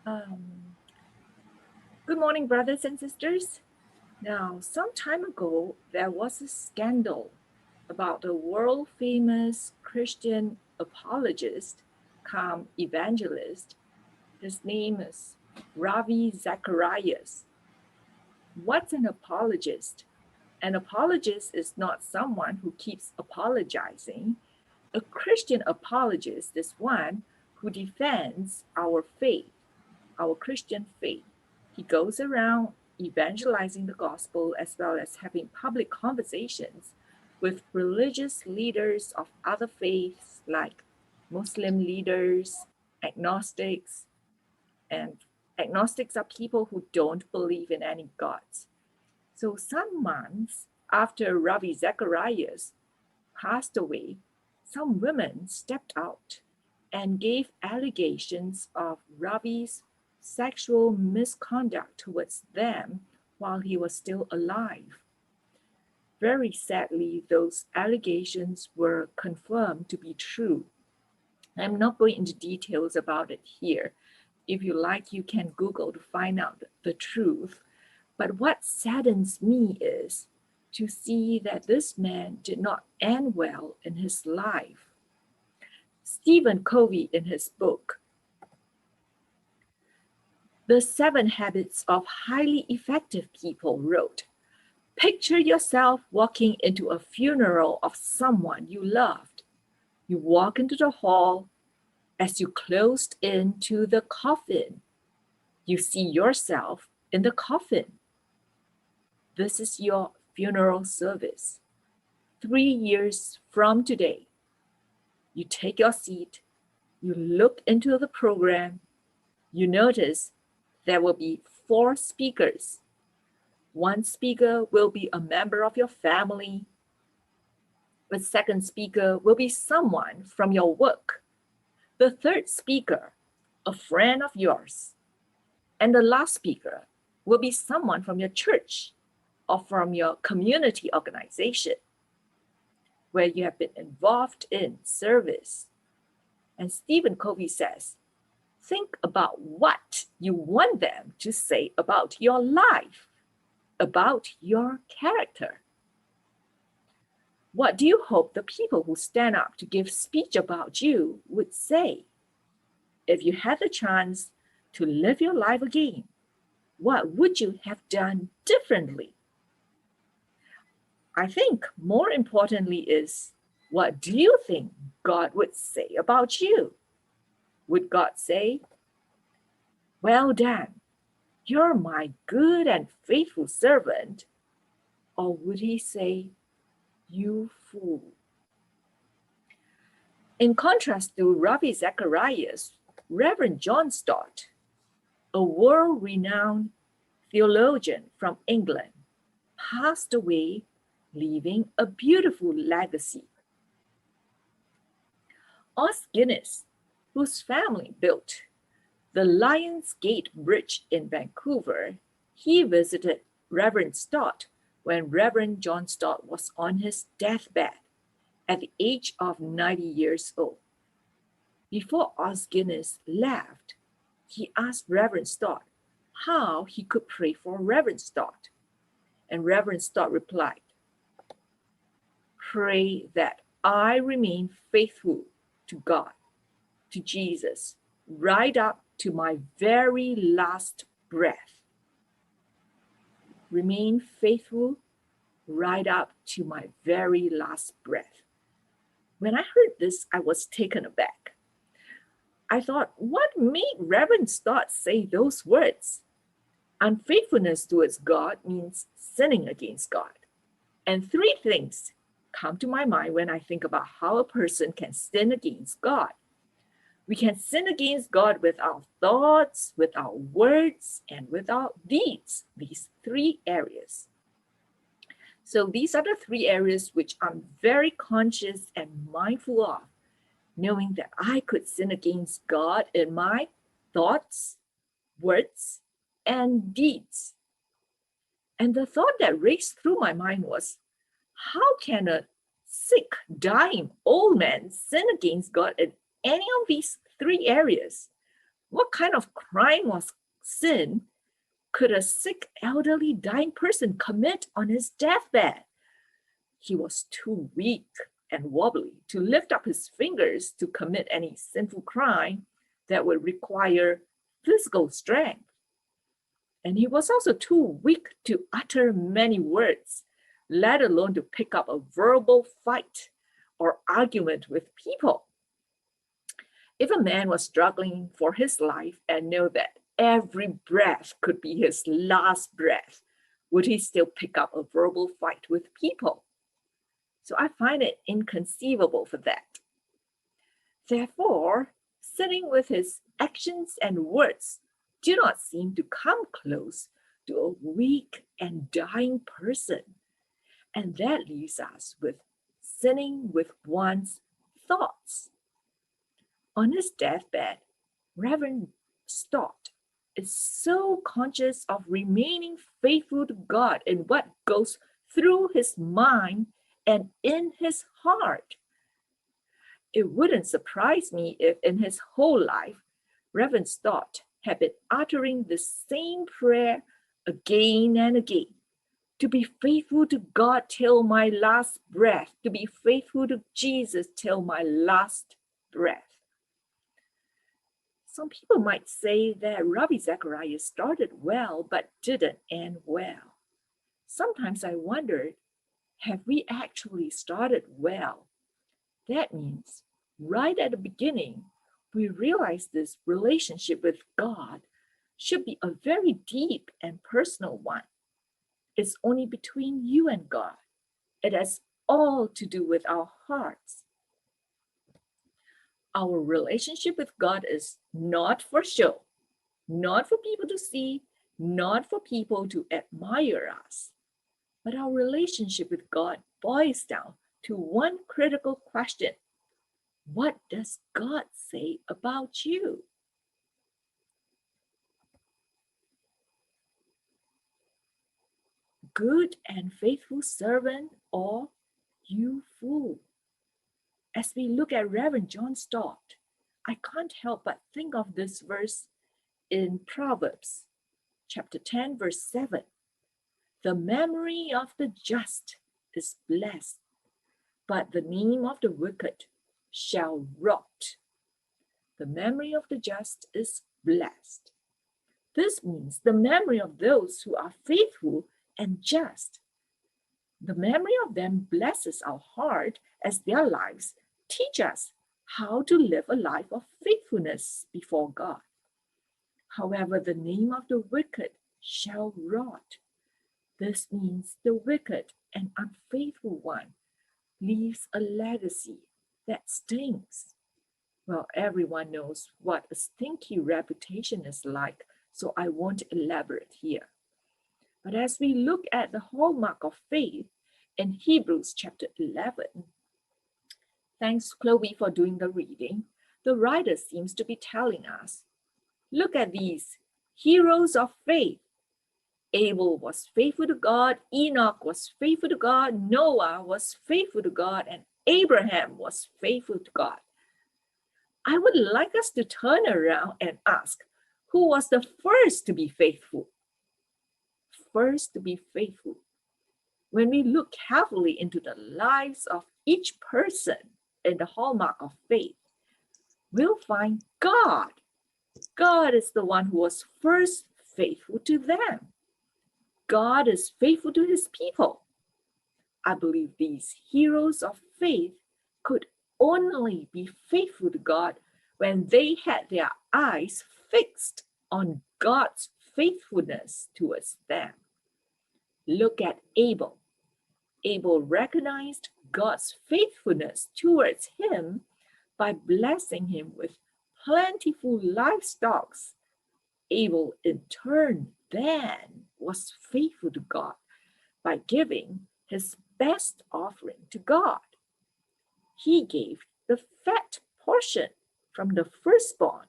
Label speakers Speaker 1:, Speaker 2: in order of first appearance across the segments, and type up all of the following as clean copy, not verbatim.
Speaker 1: Um, Good morning, brothers and sisters. Now, some time ago, there was a scandal about a world famous Christian apologist, come evangelist. His name is Ravi Zacharias. What's an apologist? An apologist is not someone who keeps apologizing. A Christian apologist is one who defends our faith, our Christian faith. He goes around evangelizing the gospel as well as having public conversations with religious leaders of other faiths like Muslim leaders, agnostics, and agnostics are people who don't believe in any gods. So some months after Ravi Zacharias passed away, some women stepped out and gave allegations of Ravi's sexual misconduct towards them while he was still alive. Very sadly, those allegations were confirmed to be true. I'm not going into details about it here. If you like, you can Google to find out the truth. But what saddens me is to see that this man did not end well in his life. Stephen Covey, in his book, The 7 Habits of Highly Effective People, wrote, "Picture yourself walking into a funeral of someone you loved. You walk into the hall. As you closed into the coffin, you see yourself in the coffin. This is your funeral service. 3 years from today, you take your seat, you look into the program, you notice there will be 4 speakers. One speaker will be a member of your family. The second speaker will be someone from your work. The third speaker, a friend of yours. And the last speaker will be someone from your church or from your community organization where you have been involved in service." And Stephen Covey says, think about what you want them to say about your life, about your character. What do you hope the people who stand up to give speech about you would say? If you had the chance to live your life again, what would you have done differently? I think more importantly is, what do you think God would say about you? Would God say, "Well done, you're my good and faithful servant"? Or would he say, "You fool"? In contrast to Ravi Zacharias, Reverend John Stott, a world-renowned theologian from England, passed away leaving a beautiful legacy. Os Guinness, whose family built the Lions Gate Bridge in Vancouver, he visited Reverend Stott when Reverend John Stott was on his deathbed at the age of 90 years old. Before Os Guinness left, he asked Reverend Stott how he could pray for Reverend Stott. And Reverend Stott replied, "Pray that I remain faithful to God, to Jesus, right up to my very last breath." Remain faithful right up to my very last breath. When I heard this, I was taken aback. I thought, what made Reverend Stott say those words? Unfaithfulness towards God means sinning against God. And 3 things come to my mind when I think about how a person can sin against God. We can sin against God with our thoughts, with our words, and with our deeds. These 3 areas. So these are the 3 areas which I'm very conscious and mindful of, knowing that I could sin against God in my thoughts, words, and deeds. And the thought that raced through my mind was, how can a sick, dying old man sin against God in any of these 3 areas? What kind of crime or sin could a sick, elderly, dying person commit on his deathbed? He was too weak and wobbly to lift up his fingers to commit any sinful crime that would require physical strength. And he was also too weak to utter many words, let alone to pick up a verbal fight or argument with people. If a man was struggling for his life and knew that every breath could be his last breath, would he still pick up a verbal fight with people? So I find it inconceivable for that. Therefore, sinning with his actions and words do not seem to come close to a weak and dying person. And that leaves us with sinning with one's thoughts. On his deathbed, Reverend Stott is so conscious of remaining faithful to God in what goes through his mind and in his heart. It wouldn't surprise me if in his whole life, Reverend Stott had been uttering the same prayer again and again. To be faithful to God till my last breath, to be faithful to Jesus till my last breath. Some people might say that Ravi Zacharias started well but didn't end well. Sometimes I wondered, have we actually started well? That means right at the beginning, we realize this relationship with God should be a very deep and personal one. It's only between you and God. It has all to do with our hearts. Our relationship with God is not for show, not for people to see, not for people to admire us. But our relationship with God boils down to one critical question. What does God say about you? Good and faithful servant, or you fool? As we look at Reverend John Stott, I can't help but think of this verse in Proverbs chapter 10, verse 7. The memory of the just is blessed, but the name of the wicked shall rot. The memory of the just is blessed. This means the memory of those who are faithful and just. The memory of them blesses our heart as their lives teach us how to live a life of faithfulness before God. However, the name of the wicked shall rot. This means the wicked and unfaithful one leaves a legacy that stinks. Well, everyone knows what a stinky reputation is like, so I won't elaborate here. But as we look at the hallmark of faith in Hebrews chapter 11, thanks, Chloe, for doing the reading, the writer seems to be telling us, look at these heroes of faith. Abel was faithful to God, Enoch was faithful to God, Noah was faithful to God, and Abraham was faithful to God. I would like us to turn around and ask, who was the first to be faithful? First to be faithful. When we look carefully into the lives of each person in the hallmark of faith, we'll find God. God is the one who was first faithful to them. God is faithful to his people. I believe these heroes of faith could only be faithful to God when they had their eyes fixed on God's faithfulness towards them. Look at Abel. Abel recognized God's faithfulness towards him by blessing him with plentiful livestock. Abel in turn then was faithful to God by giving his best offering to God. He gave the fat portion from the firstborn,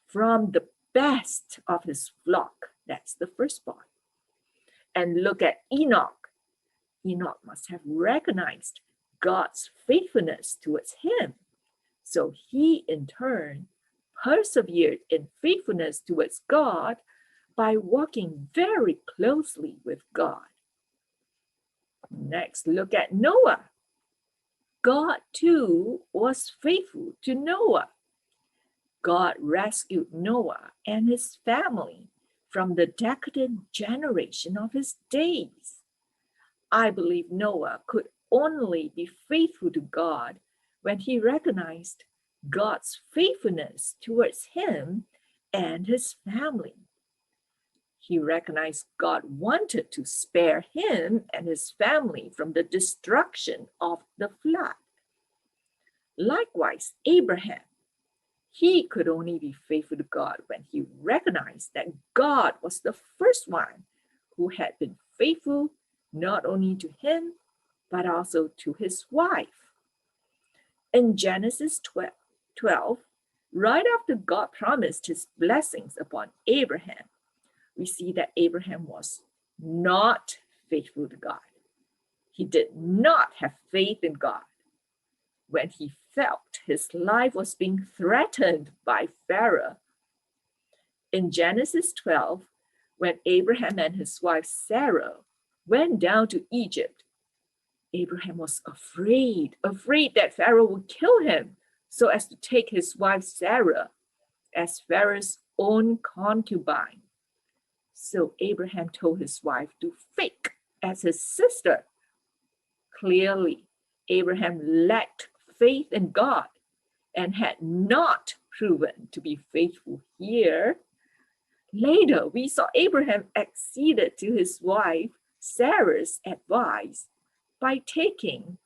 Speaker 1: from the best of his flock. That's the firstborn. And look at Enoch. Enoch must have recognized God's faithfulness towards him. So he in turn persevered in faithfulness towards God by walking very closely with God. Next, look at Noah. God too was faithful to Noah. God rescued Noah and his family from the decadent generation of his days. I believe Noah could only be faithful to God when he recognized God's faithfulness towards him and his family. He recognized God wanted to spare him and his family from the destruction of the flood. Likewise, Abraham, he could only be faithful to God when he recognized that God was the first one who had been faithful not only to him, but also to his wife. In Genesis 12, right after God promised his blessings upon Abraham, we see that Abraham was not faithful to God. He did not have faith in God. When he felt his life was being threatened by Pharaoh. In Genesis 12, when Abraham and his wife Sarah went down to Egypt, Abraham was afraid that Pharaoh would kill him so as to take his wife Sarah as Pharaoh's own concubine. So Abraham told his wife to fake as his sister. Clearly, Abraham lacked faith in God and had not proven to be faithful here. Later, we saw Abraham acceded to his wife Sarah's advice by taking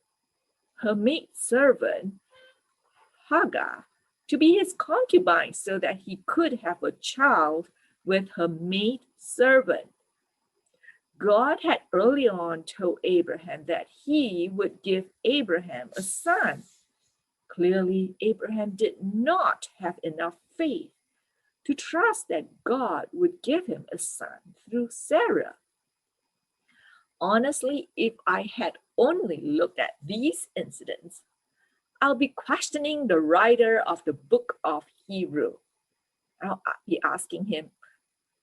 Speaker 1: her maidservant Hagar to be his concubine so that he could have a child with her maidservant. God had early on told Abraham that he would give Abraham a son. Clearly, Abraham did not have enough faith to trust that God would give him a son through Sarah. Honestly, if I had only looked at these incidents, I'll be questioning the writer of the book of Hebrews. I'll be asking him,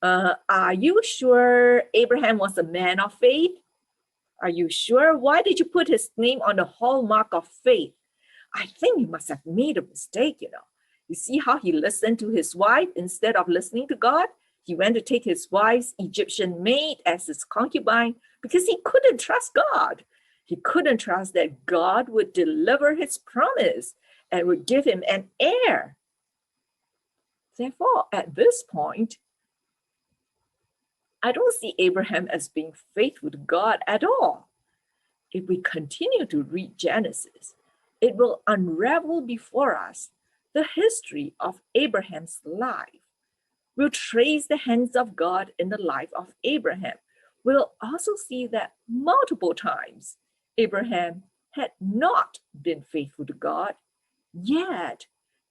Speaker 1: are you sure Abraham was a man of faith? Are you sure? Why did you put his name on the hallmark of faith? I think you must have made a mistake, You see how he listened to his wife instead of listening to God? He went to take his wife's Egyptian maid as his concubine because he couldn't trust God. He couldn't trust that God would deliver his promise and would give him an heir. Therefore, at this point, I don't see Abraham as being faithful to God at all. If we continue to read Genesis, it will unravel before us the history of Abraham's life. We'll trace the hands of God in the life of Abraham. We'll also see that multiple times Abraham had not been faithful to God, yet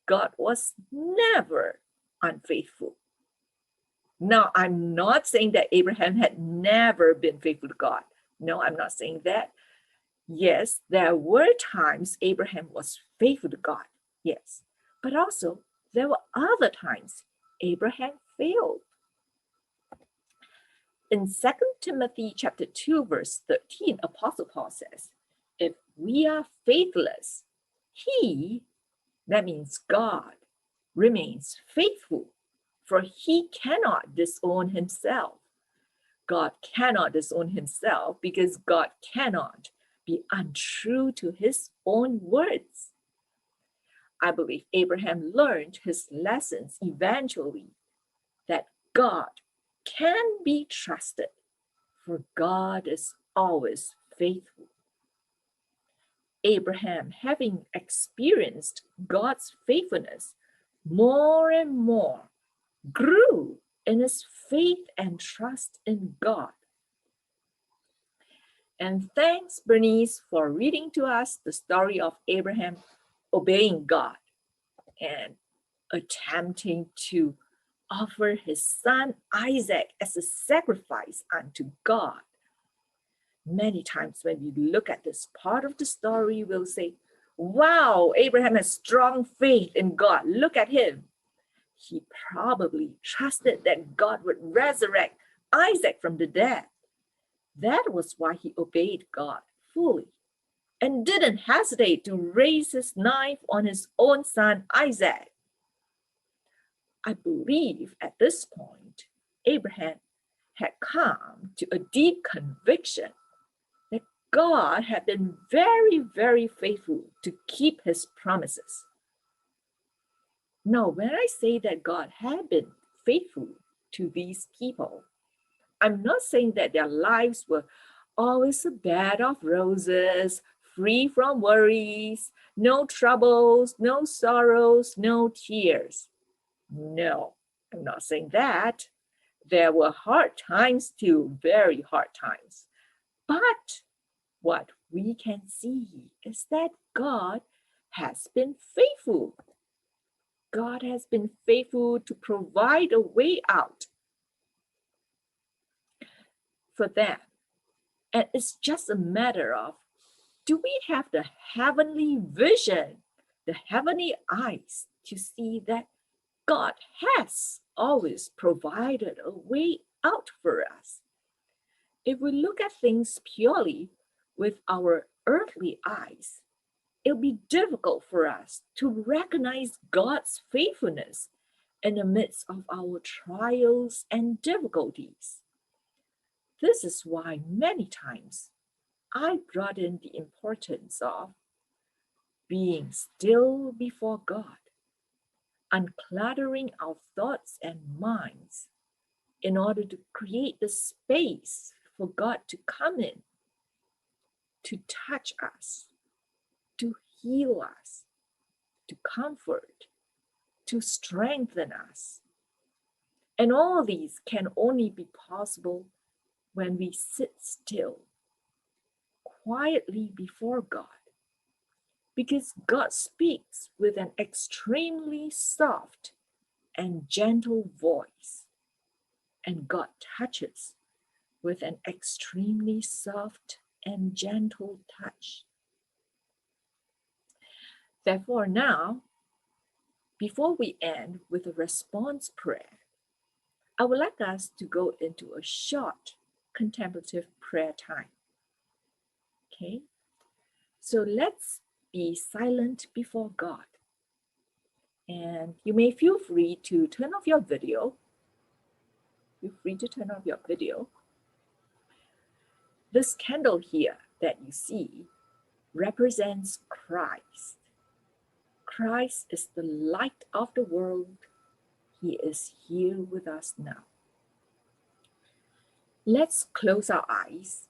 Speaker 1: God was never unfaithful. Now, I'm not saying that Abraham had never been faithful to God. No, I'm not saying that. Yes, there were times Abraham was faithful to God, yes. But also, there were other times Abraham failed. In 2 Timothy chapter 2, verse 13, Apostle Paul says, if we are faithless, he, that means God, remains faithful, for he cannot disown himself. God cannot disown himself because God cannot be untrue to his own words. I believe Abraham learned his lessons eventually, that God can be trusted, for God is always faithful. Abraham, having experienced God's faithfulness more and more, grew in his faith and trust in God. And thanks, Bernice, for reading to us the story of Abraham obeying God and attempting to offer his son Isaac as a sacrifice unto God. Many times when we look at this part of the story, we'll say, wow, Abraham has strong faith in God. Look at him. He probably trusted that God would resurrect Isaac from the dead. That was why he obeyed God fully and didn't hesitate to raise his knife on his own son Isaac. I believe at this point, Abraham had come to a deep conviction that God had been very, very faithful to keep his promises. Now, when I say that God had been faithful to these people, I'm not saying that their lives were always a bed of roses, free from worries, no troubles, no sorrows, no tears. No, I'm not saying that. There were hard times too, very hard times. But what we can see is that God has been faithful. God has been faithful to provide a way out for them. And it's just a matter of, do we have the heavenly vision, the heavenly eyes to see that God has always provided a way out for us? If we look at things purely with our earthly eyes, it'll be difficult for us to recognize God's faithfulness in the midst of our trials and difficulties. This is why many times I brought in the importance of being still before God, uncluttering our thoughts and minds in order to create the space for God to come in, to touch us, to heal us, to comfort, to strengthen us. And all these can only be possible when we sit still, quietly before God, because God speaks with an extremely soft and gentle voice, and God touches with an extremely soft and gentle touch. Therefore, now, before we end with a response prayer, I would like us to go into a short contemplative prayer time. Okay? So let's be silent before God. And you may feel free to turn off your video. Feel free to turn off your video. This candle here that you see represents Christ. Christ is the light of the world. He is here with us now. Let's close our eyes